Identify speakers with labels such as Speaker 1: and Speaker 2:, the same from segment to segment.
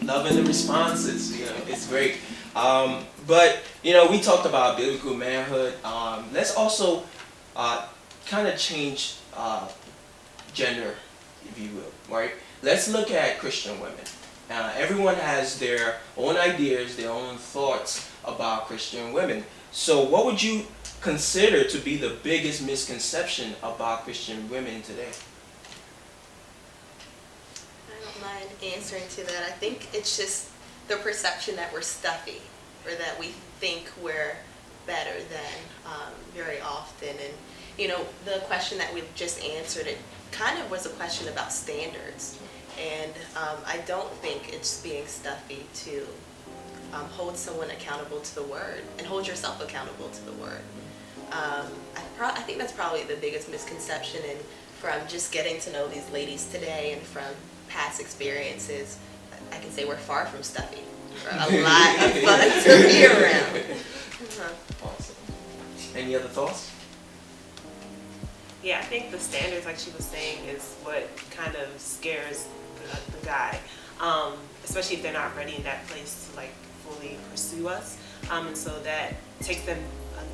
Speaker 1: loving the responses. It's great. But we talked about biblical manhood. Let's also kind of change gender, if you will, right? Let's look at Christian women. Everyone has their own ideas, their own thoughts about Christian women. So what would you consider to be the biggest misconception about Christian women today?
Speaker 2: I don't mind answering to that. I think it's just the perception that we're stuffy, or that we think we're better than very often. And the question that we've just answered, it kind of was a question about standards. And I don't think it's being stuffy to hold someone accountable to the word and hold yourself accountable to the word. I think that's probably the biggest misconception, and from just getting to know these ladies today and from past experiences, I can say we're far from stuffy. We're a lot of fun to be around.
Speaker 1: Awesome. Any other thoughts?
Speaker 3: Yeah, I think the standards, like she was saying, is what kind of scares the guy, especially if they're not ready in that place to like fully pursue us, and so that takes them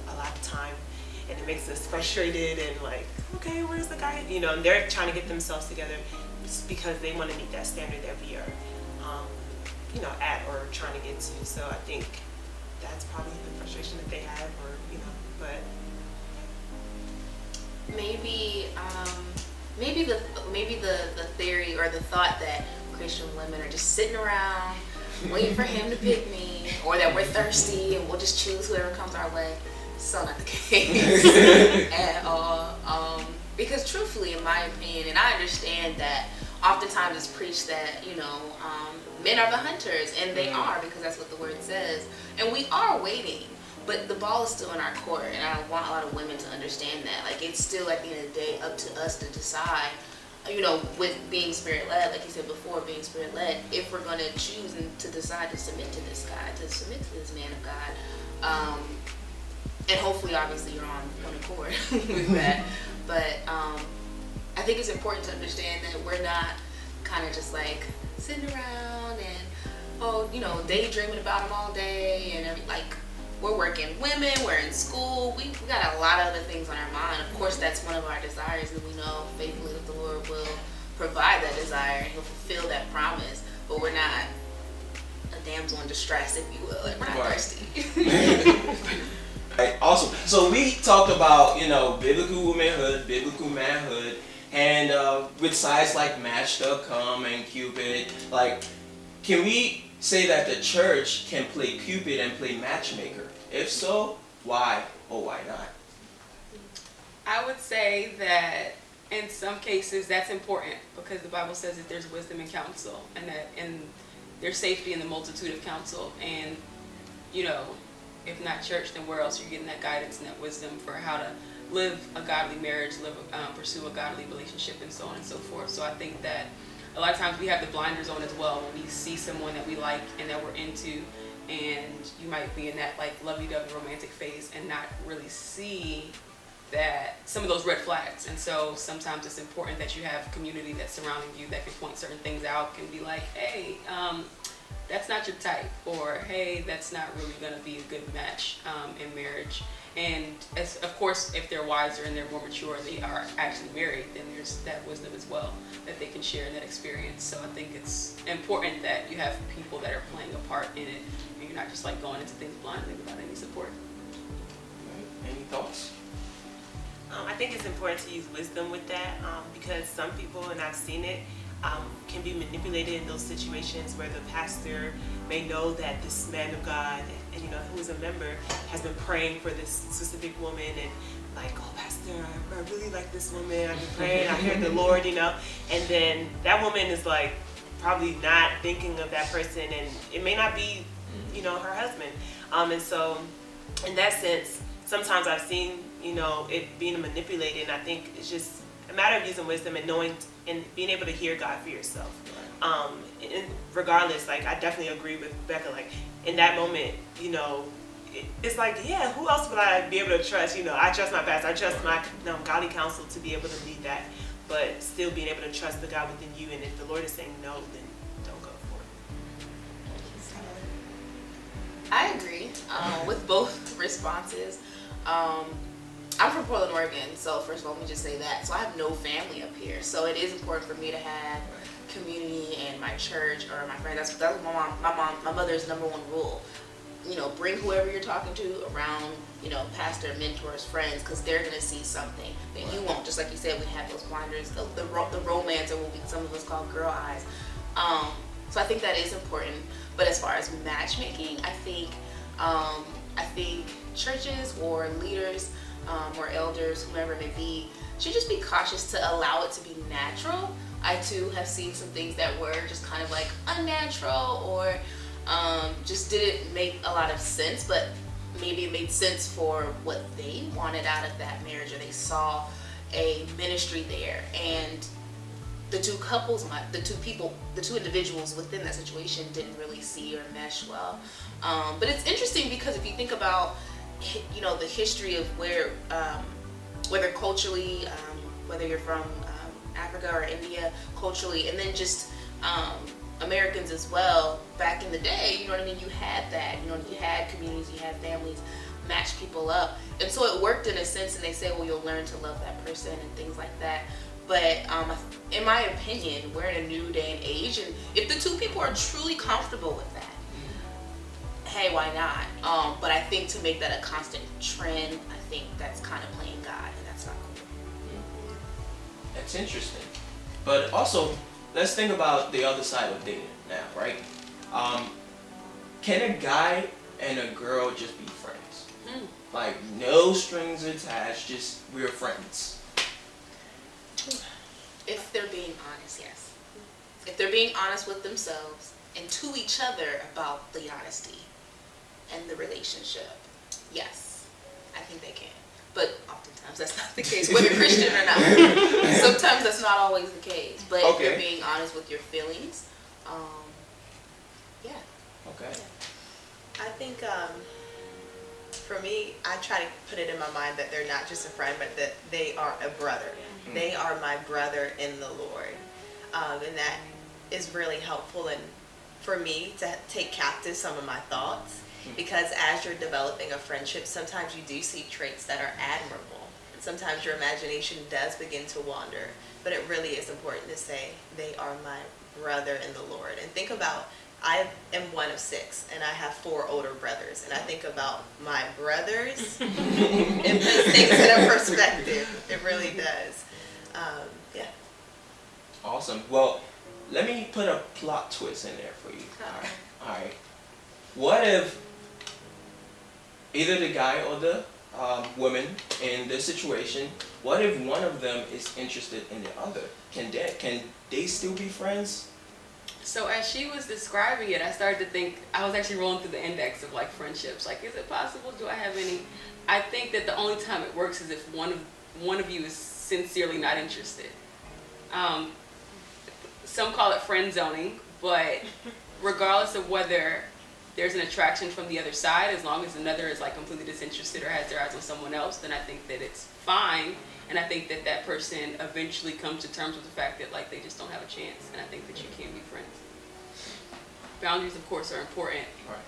Speaker 3: a lot of time, and it makes us frustrated and like, okay, where's the guy? And they're trying to get themselves together because they want to meet that standard that we are, at or trying to get to. So I think that's probably the frustration that they have, or but
Speaker 4: maybe the theory or the thought that Christian women are just sitting around waiting for him to pick me, or that we're thirsty and we'll just choose whoever comes our way. So not the case at all. Because truthfully, in my opinion, and I understand that oftentimes it's preached that men are the hunters, and they are, because that's what the word says, and we are waiting. But the ball is still in our court, and I want a lot of women to understand that. Like, it's still, at the end of the day, up to us to decide, with being spirit-led, like you said before, being spirit-led, if we're going to choose and to decide to submit to this guy, to submit to this man of God. And hopefully, obviously, you're on one accord with that. But I think it's important to understand that we're not kind of just, like, sitting around and, daydreaming about him all day and, we're working women, we're in school, we got a lot of other things on our mind. Of course, that's one of our desires, and we know faithfully that the Lord will provide that desire and He'll fulfill that promise. But we're not a damsel in distress, if you will. Like, we're not thirsty.
Speaker 1: Right, awesome. So we talked about, biblical womanhood, biblical manhood, and with sites like Match.com and Cupid, can we say that the church can play Cupid and play matchmaker? If so, why or why not?
Speaker 5: I would say that in some cases that's important, because the Bible says that there's wisdom in counsel, and that there's safety in the multitude of counsel. And if not church, then where else are you getting that guidance and that wisdom for how to live a godly marriage, pursue a godly relationship, and so on and so forth. So I think that a lot of times we have the blinders on as well when we see someone that we like and that we're into, and you might be in that lovey-dovey romantic phase and not really see that some of those red flags. And so sometimes it's important that you have community that's surrounding you that can point certain things out, can be like, hey, that's not your type, or hey, that's not really going to be a good match in marriage. And of course, if they're wiser and they're more mature, they are actually married, then there's that wisdom as well that they can share in that experience. So I think it's important that you have people that are playing a part in it, and you're not just going into things blindly without any support.
Speaker 1: Right. Any thoughts?
Speaker 3: I think it's important to use wisdom with that, because some people, and I've seen it, can be manipulated in those situations where the pastor may know that this man of God, and who is a member, has been praying for this specific woman, and oh, pastor, I really like this woman, I've been praying, I hear the Lord, and then that woman is probably not thinking of that person, and it may not be, her husband. And so in that sense, sometimes I've seen, it being manipulated, and I think it's just a matter of using wisdom and knowing and being able to hear God for yourself. And regardless, I definitely agree with Becca, in that moment, it's yeah, who else would I be able to trust? I trust my pastor, I trust my godly counsel to be able to lead that, but still being able to trust the God within you, and if the Lord is saying no, then don't go for it.
Speaker 4: I agree with both responses. I'm from Portland, Oregon, so first of all, let me just say that. So I have no family up here, so it is important for me to have community and my church or my friends. That's my mother's number one rule. You know, bring whoever you're talking to around, you know, pastor, mentors, friends, because they're going to see something that you won't. Just like you said, we have those blinders, the romance, or what some of us call girl eyes. So I think that is important. But as far as matchmaking, I think churches or leaders or elders, whomever it may be, should just be cautious to allow it to be natural. I too have seen some things that were just kind of like unnatural or just didn't make a lot of sense, but maybe it made sense for what they wanted out of that marriage, or they saw a ministry there, and the two individuals within that situation didn't really see or mesh well. But it's interesting because if you think about, you know, the history of whether culturally, whether you're from Africa or India culturally, and then just Americans as well, back in the day, you know what I mean, you had that, you know, you had communities, you had families match people up, and so it worked in a sense, and they say, well, you'll learn to love that person and things like that. But in my opinion, we're in a new day and age, and if the two people are truly comfortable with that, hey, why not? But I think to make that a constant trend, I think that's kind of playing God, and that's not cool.
Speaker 1: That's interesting. But also, let's think about the other side of dating now, right? Can a guy and a girl just be friends? Like, no strings attached, just we're friends.
Speaker 4: If they're being honest, yes. If they're being honest with themselves and to each other about the honesty and the relationship, yes, I think they can. But oftentimes that's not the case, whether Christian or not. Sometimes that's not always the case. But if you're being honest with your feelings, yeah.
Speaker 1: Okay.
Speaker 2: I think for me, I try to put it in my mind that they're not just a friend, but that they are a brother. They are my brother in the Lord. And that is really helpful and for me to take captive some of my thoughts, because as you're developing a friendship, sometimes you do see traits that are admirable. And sometimes your imagination does begin to wander, but it really is important to say they are my brother in the Lord. And think about, I am one of 6, and I have 4 older brothers. And I think about my brothers, it puts things in a perspective. It really does. Yeah.
Speaker 1: Awesome. Well, let me put a plot twist in there for you. All right. What if either the guy or the woman in this situation, what if one of them is interested in the other? Can they still be friends?
Speaker 5: So as she was describing it, I started to think, I was actually rolling through the index of like friendships. Like, is it possible? Do I have any? I think that the only time it works is if one of you is sincerely not interested. Some call it friend zoning, but regardless of whether there's an attraction from the other side, as long as another is like completely disinterested or has their eyes on someone else, then I think that it's fine. And I think that that person eventually comes to terms with the fact that like they just don't have a chance. And I think that you can be friends. Boundaries, of course, are important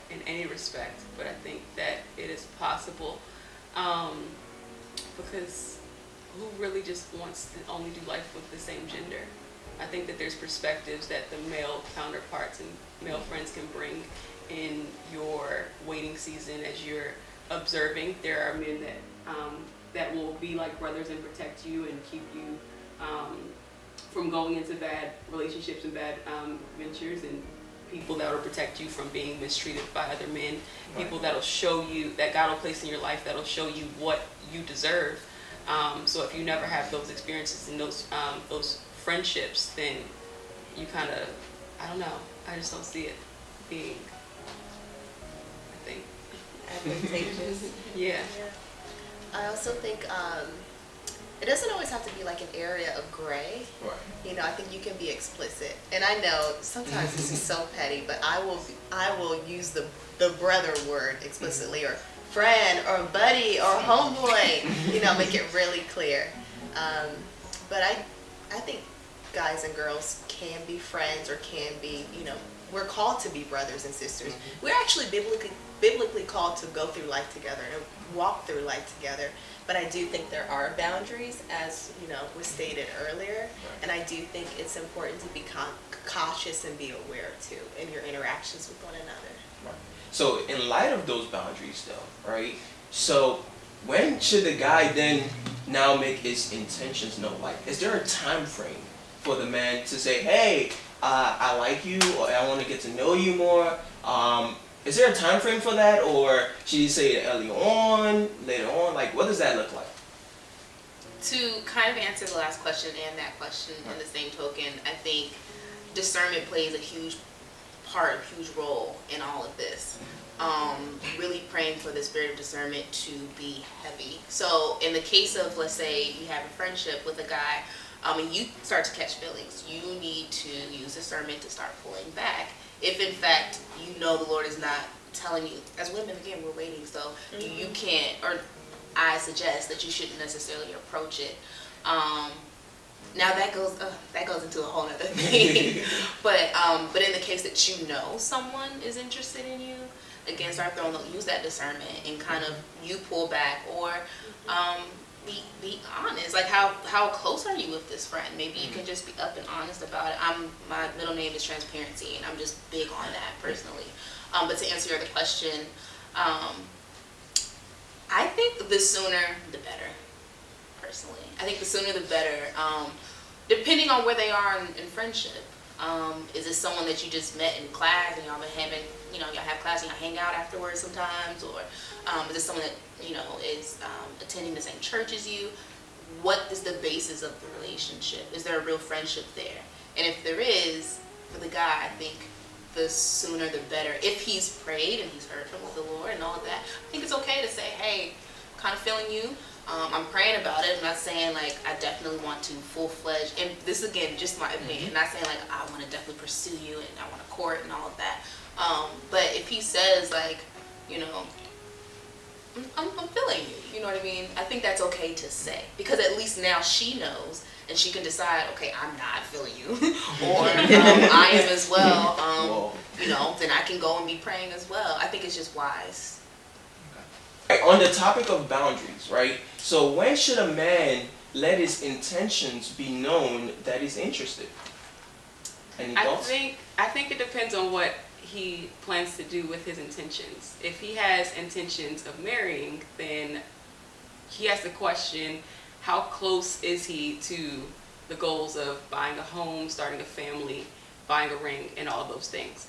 Speaker 5: in any respect, but I think that it is possible because who really just wants to only do life with the same gender? I think that there's perspectives that the male counterparts and male friends can bring in your waiting season as you're observing. There are men that will be like brothers and protect you and keep you from going into bad relationships and bad ventures, and people that will protect you from being mistreated by other men, people that'll show you, that God will place in your life that'll show you what you deserve. So if you never have those experiences and those friendships, then you kind of, I don't know, I just don't see it being, I think,
Speaker 2: Advantageous.
Speaker 5: yeah.
Speaker 2: I also think it doesn't always have to be like an area of gray.
Speaker 1: Right.
Speaker 2: You know, I think you can be explicit. And I know sometimes this is so petty, but I will use the brother word explicitly, or friend, or buddy, or homeboy. You know, make it really clear. But I think guys and girls can be friends or can be, we're called to be brothers and sisters. We're actually biblically called to go through life together and walk through life together. But I do think there are boundaries, as was stated earlier, and I do think it's important to be cautious and be aware too in your interactions with one another.
Speaker 1: Right. So in light of those boundaries, though, right? So when should the guy then now make his intentions known? Like, is there a time frame for the man to say, "Hey, I like you," or "I want to get to know you more"? Is there a time frame for that, or should you say it early on, later on? Like, what does that look like?
Speaker 4: To kind of answer the last question and that question in the same token, I think discernment plays a huge part, a huge role in all of this. Really praying for the spirit of discernment to be heavy. So in the case of, let's say you have a friendship with a guy, and you start to catch feelings, you need to use discernment to start pulling back. If in fact you know the Lord is not telling you, as women, again, we're waiting, so you can't, or I suggest that you shouldn't necessarily approach it. Now that goes into a whole other thing. But in the case that you know someone is interested in you, again, start throwing, use that discernment and kind of you pull back, or be honest. Like, how close are you with this friend? Maybe you can just be up and honest about it. My middle name is transparency, and I'm just big on that personally. But to answer your other question, I think the sooner the better. Personally, I think the sooner the better. Depending on where they are in friendship. Is this someone that you just met in class and y'all been having, y'all have class and y'all hang out afterwards sometimes, or is this someone that is attending the same church as you? What is the basis of the relationship? Is there a real friendship there? And if there is, for the guy, I think the sooner the better. If he's prayed and he's heard from the Lord and all of that, I think it's okay to say, "Hey, I'm kind of feeling you. I'm praying about it." I'm not saying like I definitely want to full-fledged, and this again, just my opinion, not saying like I want to definitely pursue you and I want to court and all of that. But if he says like, I'm feeling you, you know what I mean? I think that's okay to say, because at least now she knows and she can decide, okay, I'm not feeling you, or I am as well. Then I can go and be praying as well. I think it's just wise.
Speaker 1: On the topic of boundaries, right? So when should a man let his intentions be known that he's interested? Any thoughts?
Speaker 5: I think it depends on what he plans to do with his intentions. If he has intentions of marrying, then he has to question how close is he to the goals of buying a home, starting a family, buying a ring, and all of those things.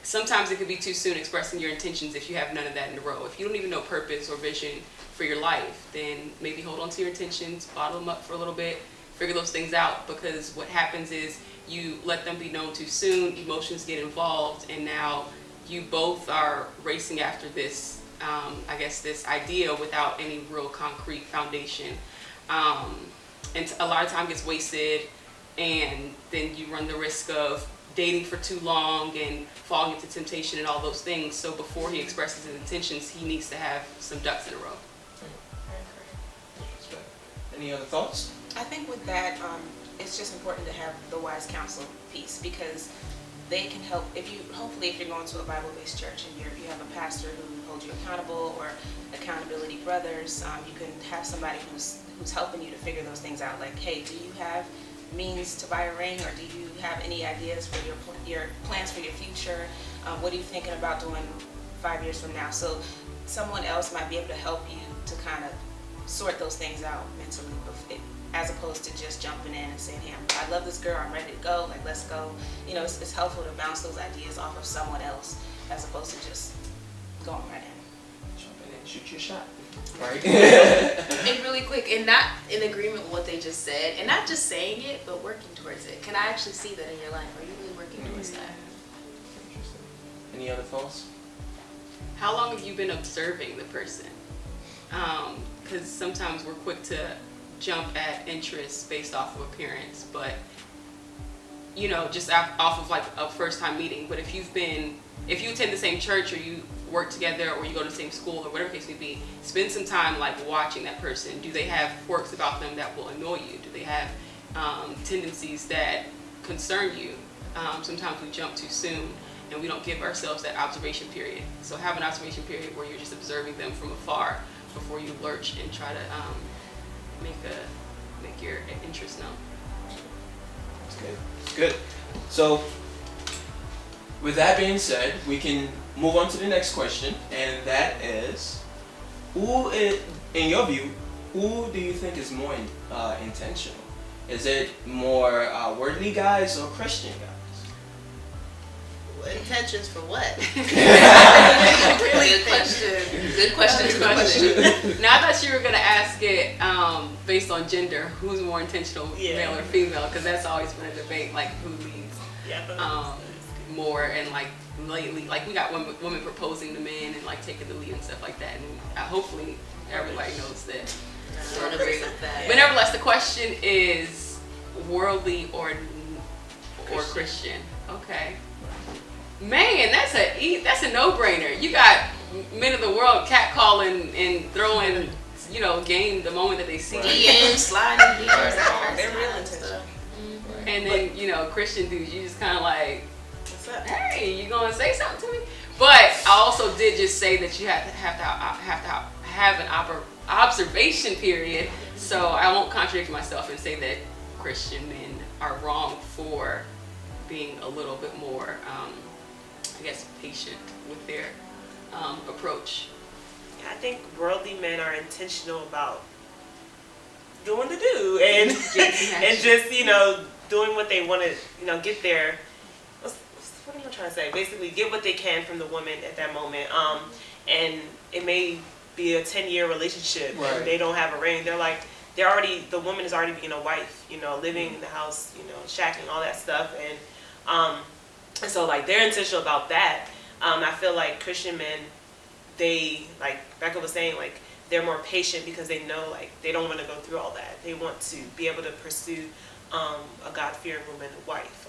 Speaker 5: Sometimes it could be too soon expressing your intentions if you have none of that in a row. If you don't even know purpose or vision for your life, then maybe hold on to your intentions, bottle them up for a little bit, figure those things out, because what happens is you let them be known too soon, emotions get involved, and now you both are racing after this, this idea without any real concrete foundation. And a lot of time gets wasted, and then you run the risk of dating for too long and falling into temptation and all those things. So before he expresses his intentions, he needs to have some ducks in a row.
Speaker 1: Any other thoughts?
Speaker 6: I think with that, it's just important to have the wise counsel piece, because they can help. Hopefully if you're going to a Bible-based church and you have a pastor who holds you accountable, or accountability brothers, you can have somebody who's helping you to figure those things out. Like, hey, do you have means to buy a ring, or do you have any ideas for your plans for your future? What are you thinking about doing 5 years from now? So someone else might be able to help you to kind of sort those things out mentally, as opposed to just jumping in and saying, "Hey, I love this girl, I'm ready to go, like, let's go." It's helpful to bounce those ideas off of someone else as opposed to just going right in.
Speaker 1: Jump in and shoot your shot. Right?
Speaker 4: And really quick, and not in agreement with what they just said, and not just saying it, but working towards it. Can I actually see that in your life? Are you really working towards that?
Speaker 1: Interesting. Any other thoughts?
Speaker 5: How long have you been observing the person? Because sometimes we're quick to jump at interests based off of appearance, but just off of like a first time meeting. But if you attend the same church, or you work together, or you go to the same school, or whatever the case may be, spend some time like watching that person. Do they have quirks about them that will annoy you? Do they have tendencies that concern you. Sometimes we jump too soon and we don't give ourselves that observation period. So have an observation period where you're just observing them from afar before you lurch and try to make your interest known.
Speaker 1: It's good. It's good. So, with that being said, we can move on to the next question, and that is, in your view, who do you think is more intentional? Is it more worldly guys or Christian guys?
Speaker 2: Intentions for what?
Speaker 4: Good question. Good question.
Speaker 5: Now I thought you were gonna ask it based on gender, who's more intentional, male or female, because that's always been a debate, like who leads more, and like lately, like we got women proposing to men and like taking the lead and stuff like that, and hopefully everybody knows that.
Speaker 2: I don't agree with that.
Speaker 5: But nevertheless, the question is worldly or Christian. Okay. Man, that's a no-brainer. You got men of the world catcalling and throwing, game the moment that they see you.
Speaker 2: DMs, sliding DMs.
Speaker 6: They're real intentional.
Speaker 5: And then, Christian dudes, you just kind of like,
Speaker 6: What's up?
Speaker 5: hey, you gonna say something to me? But I also did just say that you have to have an observation period. So I won't contradict myself and say that Christian men are wrong for being a little bit more, patient with their approach.
Speaker 3: I think worldly men are intentional about doing the do and and just doing what they want to get there. What am I trying to say? Basically, get what they can from the woman at that moment. And it may be a 10-year relationship.
Speaker 1: Right.
Speaker 3: And they don't have a ring. The woman is already being a wife. Living in the house. Shacking, all that stuff. And so they're intentional about that. I feel like Christian men, they, like Becca was saying, they're more patient because they know they don't want to go through all that. They want to be able to pursue a God-fearing woman, a wife,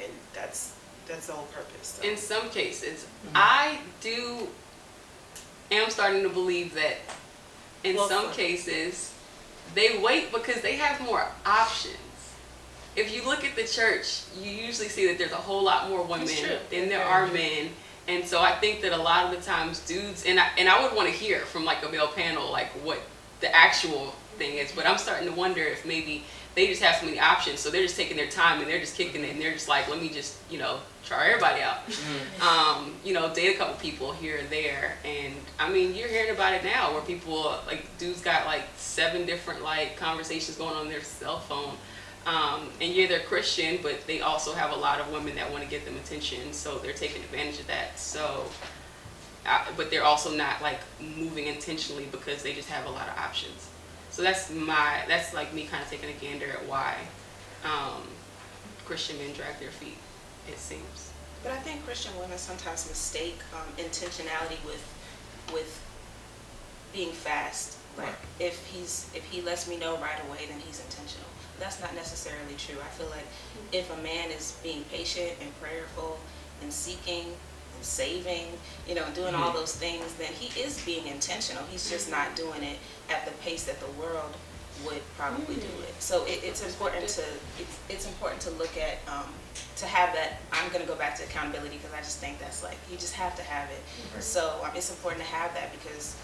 Speaker 3: and that's the whole purpose. So.
Speaker 5: In some cases, I am starting to believe that in some cases they wait because they have more options. If you look at the church, you usually see that there's a whole lot more women than there are men. And so I think that a lot of the times dudes, and I would want to hear from a male panel what the actual thing is, but I'm starting to wonder if maybe they just have so many options, so they're just taking their time and they're just kicking it and they're just let me just, try everybody out. Date a couple people here and there, and I mean, you're hearing about it now where people, dudes got 7 different conversations going on their cell phone. And they're Christian, but they also have a lot of women that want to get them attention, so they're taking advantage of that. So, but they're also not moving intentionally because they just have a lot of options. So that's me kind of taking a gander at why Christian men drag their feet, it seems.
Speaker 6: But I think Christian women sometimes mistake intentionality with being fast. If he lets me know right away, then he's intentional. That's not necessarily true. I feel like if a man is being patient and prayerful and seeking and saving, doing all those things, then he is being intentional. He's just not doing it at the pace that the world would probably do it. So it's important to look at to have that. I'm going to go back to accountability because I just think that's you just have to have it. Mm-hmm. So it's important to have that because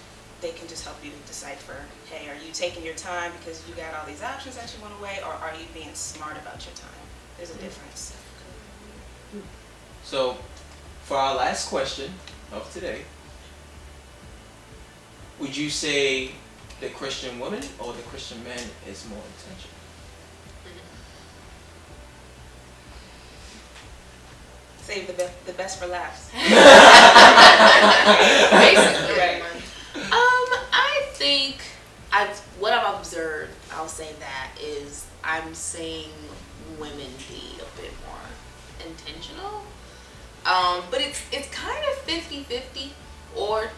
Speaker 6: they can just help you to decipher, hey, are you taking your time because you got all these options that you want to weigh, or are you being smart about your time? There's a difference.
Speaker 1: So, for our last question of today, would you say the Christian woman or the Christian man is more intentional?
Speaker 6: Save the best for last.
Speaker 4: Basically,
Speaker 6: Right.
Speaker 4: I think what I've observed, I'll say that is I'm seeing women be a bit more intentional. But it's kind of 50-50 or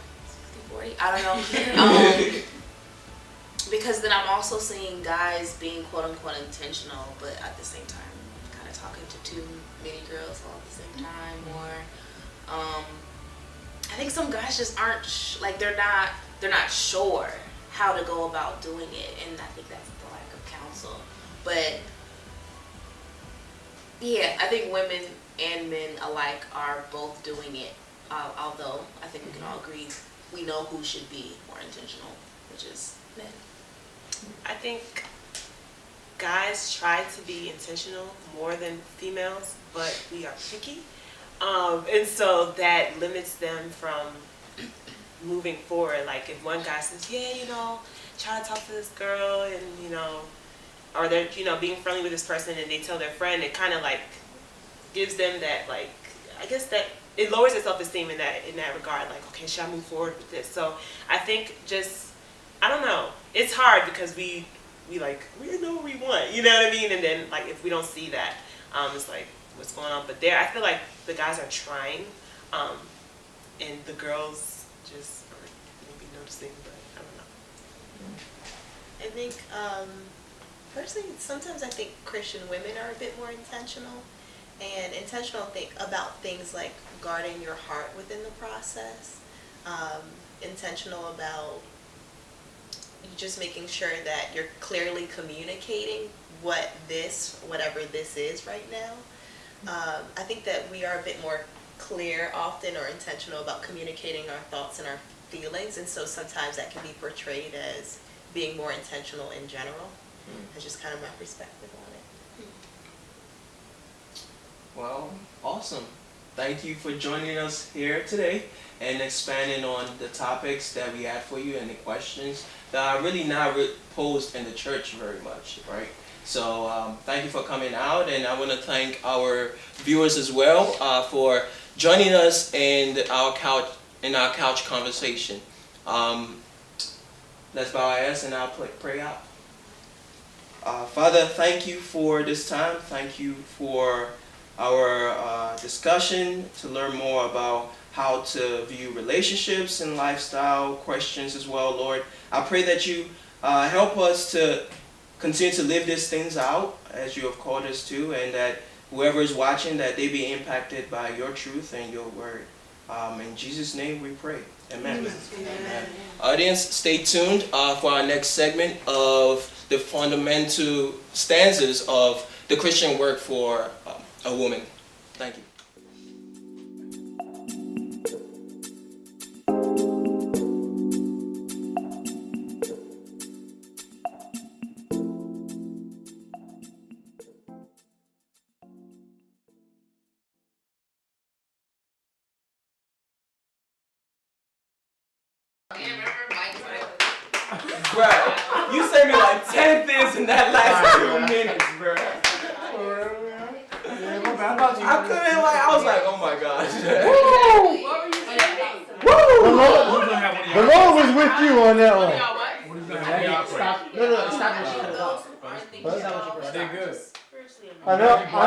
Speaker 4: 60-40, I don't know. Because then I'm also seeing guys being quote unquote intentional, but at the same time kind of talking to too many girls all at the same time. Or I think some guys just aren't they're not sure how to go about doing it, and I think that's the lack of counsel. But Yeah, I think women and men alike are both doing it. Although I think we can all agree we know who should be more intentional, which is men.
Speaker 3: I think guys try to be intentional more than females, but we are picky. And so that limits them from moving forward. Like if one guy says, yeah, try to talk to this girl and, or they're, being friendly with this person and they tell their friend, it kind of like gives them that, like, I guess that it lowers their self-esteem in that regard. Like, okay, should I move forward with this? So I think I don't know. It's hard because we know what we want, you know what I mean? And then like if we don't see that, it's like, what's going on? But I feel like the guys are trying, and the girls just are maybe noticing, but I don't know.
Speaker 2: I think, personally, sometimes I think Christian women are a bit more intentional and intentional about things like guarding your heart within the process, intentional about just making sure that you're clearly communicating whatever this is right now. I think that we are a bit more clear often or intentional about communicating our thoughts and our feelings, and so sometimes that can be portrayed as being more intentional in general. That's just kind of my perspective on it.
Speaker 1: Well, awesome. Thank you for joining us here today and expanding on the topics that we had for you and the questions that are really not posed in the church very much, right? So thank you for coming out, and I want to thank our viewers as well for joining us in our couch conversation. Let's bow our heads and I'll pray out. Father, thank you for this time. Thank you for our discussion to learn more about how to view relationships and lifestyle questions as well, Lord. I pray that you help us to continue to live these things out as you have called us to, and that whoever is watching, that they be impacted by your truth and your word. In Jesus' name we pray. Amen. Amen. Audience, stay tuned for our next segment of the fundamental stanzas of the Christian work for a woman. Thank you. Bro, you sent me like 10 things in that last 2 minutes, bro. I couldn't, I was like, oh my gosh.
Speaker 7: The Lord was with you on that one. I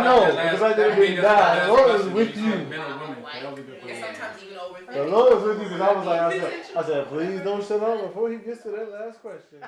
Speaker 7: know, because I didn't die. The Lord was with you. The Lord was with you because I was like, I said, please don't shut up before he gets to that last question.